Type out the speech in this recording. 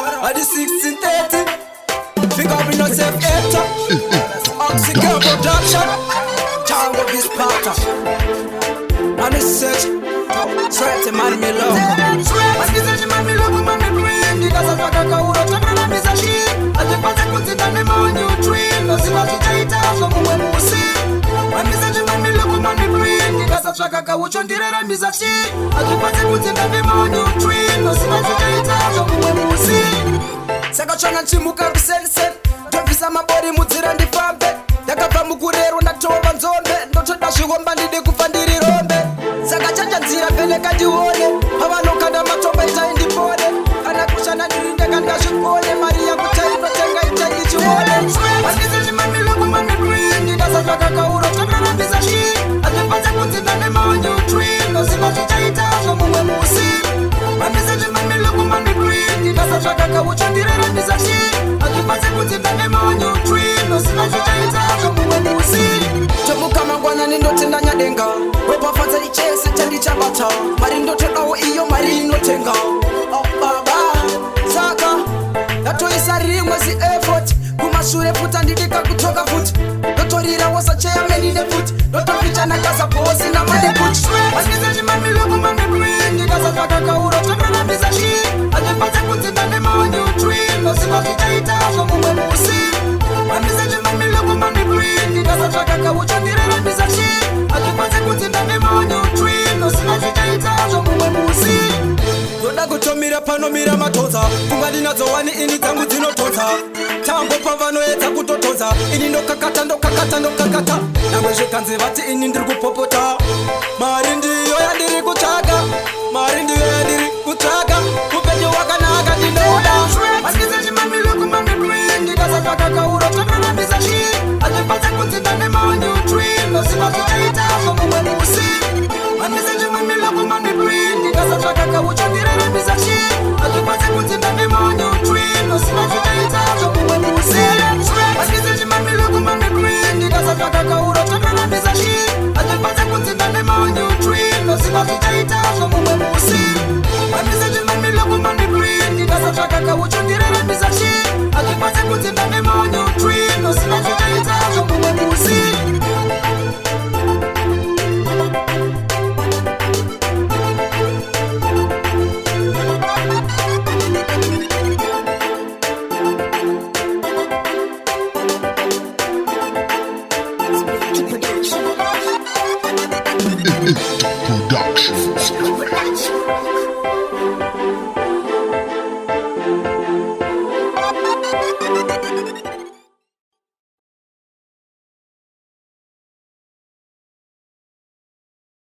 At the 1630, pick up in yourself, enter. Oxygen production, Django this Sparta. And it's search, sweat to man me love. As we say, man me love, man me bring. It doesn't matter how we don't know me say she. As we pass it, put it on the man you train. No see what you take out, so we will see. As we say, man me love, man me bring. It doesn't matter how we don't know me say she. As we pass it, put it on the man you train. No see what you take out, so we will see. Sakachana chimuka bisense, tofisa mabodi mutira ndifambe. Yakabva mukurero ndatoba nzombe, ndotoda zvigomba ndide kufa ndiri rombe. Sakachanja nzira peleka ndione, avanokanda matomba itai ndipone. Kana kushana ndiri ndega ndazvikone, mari yakutai inotenga itai ndichione. Asizezi mamiloko mamibwindi, ndasavaka kauro tomerambisa shi. Azvipanze kunzi ndane mawanyu twin, ndoziva zvichaita zvomumwe musi. Asizezi mamiloko mamibwindi, ndasavaka kaucho ndirerambisa shi. Azvipanze kunzi ndane mawanyu twin, ndoziva zvichaita zvomumwe musi. Tomuka mangwanani ndotenda nyadenga, ropafatsa ichese chandichabata. Mari ndotodawo iyo mari inotenga. Oh baba, saka ndatoisa rimwe effort. Kumashure futa ndidika kutoka futi. Ndotorira wosacheya menine futi. Ndotofichana kasa bosi na mane futi. Asizezi mamiloko mamibwindi, ndasavaka kauro tomerambisa shi. Azvipanze kunzi ndane mawanyu twin, ndoziva zvichaita zvomumwe musi. Asizezi mamiloko mamibwindi, ndasavaka kaucho ndirerambisa shi. Azvipanze kunzi ndane mawanyu twin, ndoziva zvichaita zvomumwe musi. Ndoda kutomira panomira matodza, pfungwa ndinadzowani ini dzangu dzinotodza. Tambo pavanoedza kutotodza, ini ndokakata ndokakata. Namwe zvikanzi vati ini ndiri kupopota. Mari ndiyo yandiri kutsvaga, mari ndiyo yandiri kutsvaga. Upenyu hwakanaka ndinoda. Asizezi mamiloko mamibwindi, ndasavaka kauro tomerambisa shi. Azvipanze kunzi ndane mawanyu twin, ndoziva zvichaita zvomumwe musi. Asizezi mamiloko mamibwindi, ndasavaka kaucho ndirerambisa shi. Azvipanze kunzi ndane mawanyu twin, ndoziva zvichaita zvomumwe musi. Asizezi mamiloko mamibwindi, ndasavaka kauro tomerambisa shi. Azvipanze kunzi ndane mawanyu twin, ndoziva zvichaita zvomumwe musi. Asizezi mamiloko mamibwindi, ndasavaka kaucho ndirerambisa shi. Azvipanze kunzi ndane